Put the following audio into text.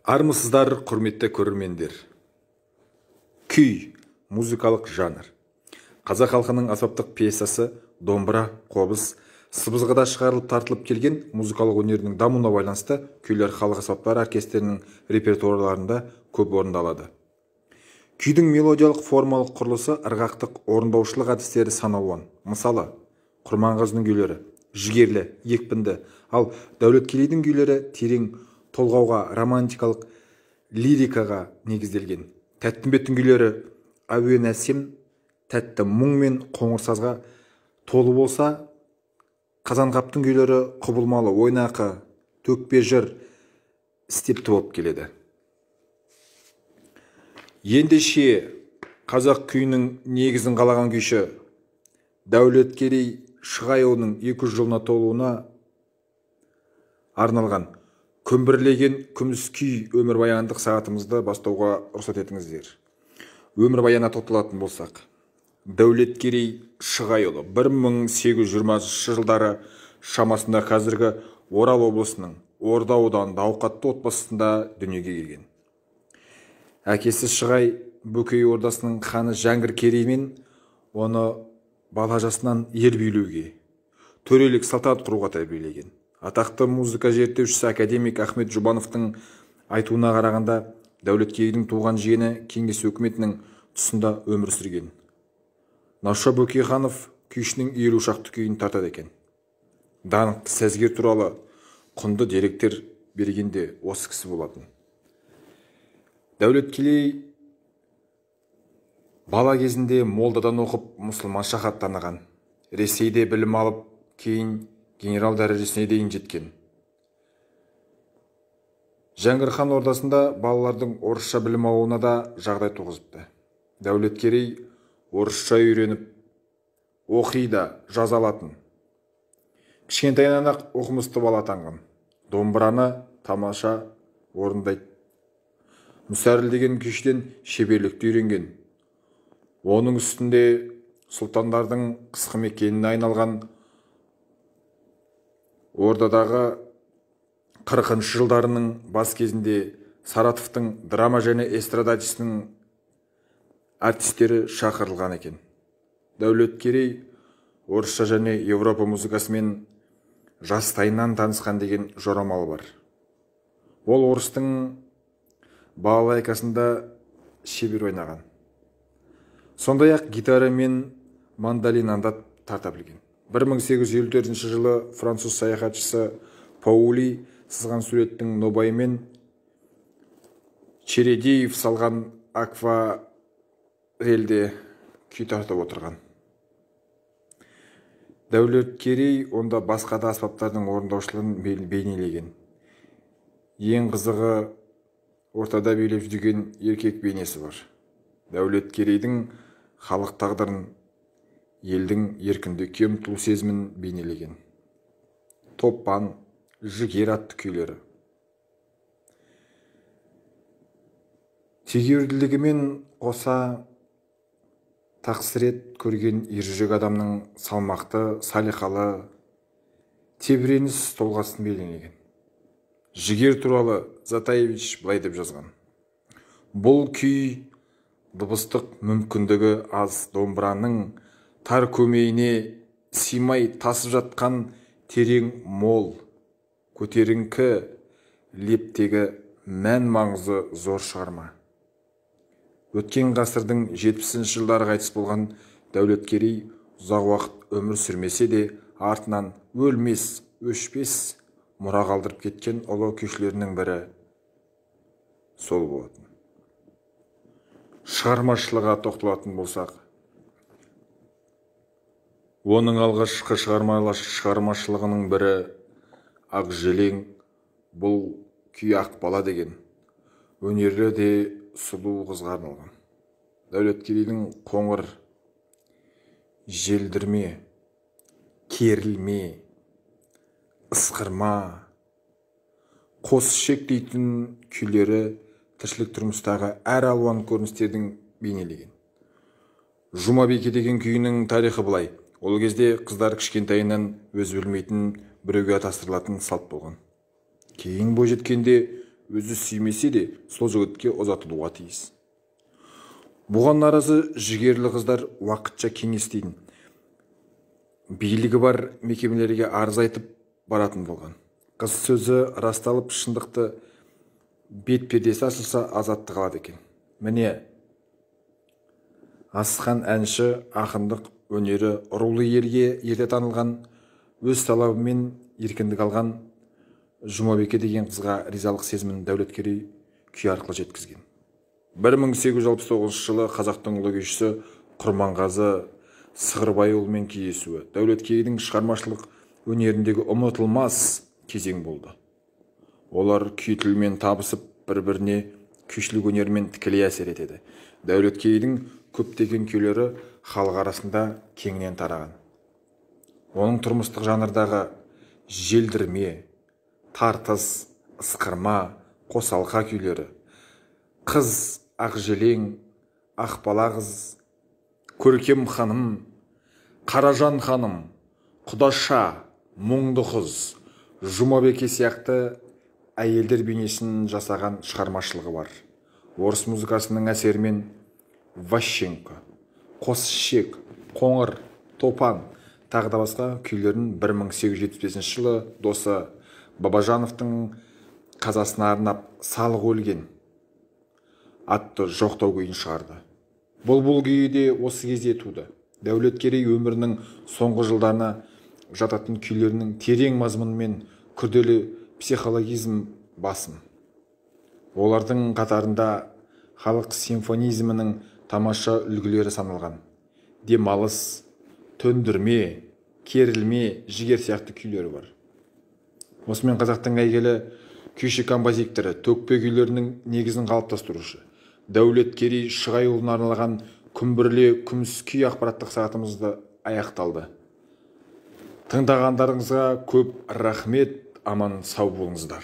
Армысыздар, құрметті көрермендер. Күй – музыкалық жанр. Қазақ халқының аспаптық пьесасы, домбыра, қобыз, сыбызғыда шығарылып тартылып келген музыкалық өнерінің дамуына байланысты күйлер халық аспаптар оркестрінің репертуарларында көп орындалады. Күйдің мелодиялық формалық құрылысы ырғақтық орындаушылық әдістері саналуан. Мысалы, Құрманғазының күйлері жігерлі, екпінді, ал Дәулеткерейдің күйлері терең толғауға, романтикалық лирикаға негізделген. Тәттімбеттің күйлері әуен әсем, тәтті мұң мен қоңыр сазға толы болса, Қазанғаптың күйлері құбылмалы, ойнақы, төкпе жыр, істепті болып келеді. Ендеше қазақ күйінің негізін қалаған күйші Дәулеткерей Шығайұлының 200 жылына толуына арналған Күмбірлеген күміс күй өмірбаяндық сағатымызды бастауға рұқсат етіңіздер. Өмірбаянына тоқталатын болсақ, Дәулеткерей Шығайұлы 1820 жылдары шамасында қазіргі Орал облысының Орда ауданында ауқатты отбасында дүниеге келген. Әкесі Шығай Бөкей ордасының ханы Жәңгір Кереймен оны бала жасынан ел билеуге, төрелік салтанат құруға тәрбиелеген. Атақты музыка зерттеушісі академик Ахмет Жұбановтың айтуына қарағанда, Дәулеткерейдің туған жиені Кеңес өкіметінің тұсында өмір сүрген. Науша Бөкейханов күйшінің 50 шақты күйін тартады екен. Даңқты сазгер туралы құнды деректер бергенде осы кісі болатын. Дәулеткерей бала кезінде молдадан оқып мұсылманша хат таныған. Ресейде білім алып, кейін генерал дәрежесіне дейін жеткен. Жәңгір хан ордасында балалардың орысша білім алуына да жағдай туғызыпты. Дәулеткерей орысша үйреніп, оқи да жаза алатын. Кішкентайынан ақ оқымысты бала атанған. Домбыраны тамаша орындайды. Мүсәріл деген күйшіден шеберлікті үйренген. Оның үстінде сұлтандардың қысқы мекеніне айналған Ордадағы 40 жылдарының бас кезінде Саратовтың драма және эстрадачысының артистері шақырылған екен. Дәулеткерей орысша және Европа музыкасымен жастайынан танысқан деген жорамалы бар. Ол орыстың балалайкасында шебер ойнаған. Сондай-ақ гитара мен мандолинанда тарта білген. 1854 жылы француз саяхатшысы Паули сызған суреттің нобайымен Чередеев салған акварельде күй тартып отырған. Дәулеткерей онда басқа да аспаптардың орындаушылығын бейнелеген. Ең қызығы ортада билеп жүрген еркек бейнесі бар. Дәулеткерейдің халық тағдырын, елдің еркіндікке ұмтылу сезімін бейнелеген. Топан, жігер атты күйлері. Тегеурілдігімен қоса тақсірет көрген ержүрек адамның салмақты, салиқалы, тебіреніс толғасын бейнелеген. Жігер туралы Затаевич былай деп жазған. Бұл күй дыбыстық мүмкіндігі аз домбыраның тар көмейіне симай тасып жатқан терең мол, көтеріңкі лептегі мән маңызы зор шығарма. Өткен ғасырдың 70 жылдары қайтыс болған Дәулеткерей ұзақ уақыт өмір сүрмесе де, артынан өлмес, өшпес мұра қалдырып кеткен ұлы күйшілерінің бірі сол болатын. Шығармашылыға тоқталатын болсақ, оның алғашқы шығармашылығының бірі Ақ желең, бұл күй ақ бала деген өнерлі де сұлу қызға арналған. Дәулеткерейдің қоңыр, желдірме, керілме, ысқырма, қос ішек дейтін күйлері тіршілік тұрмыстағы әр алуан көріністердің бейнелеген. Жұмабике деген күйінің тарихы былай. Ол кезде қыздар кішкентайынан өз білмейтін біреуге атастырылатын салт болған. Кейін бойжеткенде өзі сүймесе де сол жігітке ұзатылуға тиіс. Бұған наразы жігерлі қыздар уақытша кеңестейтін билігі бар мекемелерге арыз айтып баратын болған. Қыз сөзі расталып, шындықты бет пердесі ашылса азаттық алады екен. Міне, асқан әнші, ақындық өнері рулы ерге ерте танылған, өз талабымен еркіндік алған Жұмабеке деген қызға ризалық сезімін Дәулеткерей күй арқылы жеткізген. 1869 жылы қазақтың ұлы күйшісі Құрманғазы Сығырбайұлымен кездесуі Дәулеткерейдің шығармашылық өнеріндегі ұмытылмас кезең болды. Олар күй тілімен табысып, бір-біріне күйшілік өнермен тікелей әсер етеді. Дәулеткерейдің көптеген күйлері халық арасында кеңінен тараған. Оның тұрмыстық жанрдағы желдірме, тартыс, ысқырма, қосалқа күйлері, қыз, ақжелең, ақбала қыз, көркем ханым, Қаражан ханым, Құдаша, мұңды қыз, Жұмабеке сияқты әйелдер бейнесін жасаған шығармашылығы бар. Орыс музыкасының әсерімен Ващенко, Қосшек, Қоңыр, Топан тағы да басқа күйлерін 1875 жылы досы Бабажановтың қазасына арнап «Салық өлген» атты жоқтау күйін шығарды. Бұл күйі де осы кезде туды. Дәулеткерей өмірінің соңғы жылдарына жататын күйлерінің терең мазмұны мен күрделі психологизм басым. Олардың қатарында халық симфонизмінің тамаша үлгілері саналған. Демалыс, төндірме, керілме, жігер сияқты күйлері бар. Осымен қазақтың әйгілі күйші-композиторы, төкпе күйлерінің негізін қалыптастырушы Дәулеткерей Шығайұлына арналған күмбірле күміс күй ақпараттық сағатымызды аяқталды. Тыңдағандарыңызға көп рахмет, аман сау болыңыздар.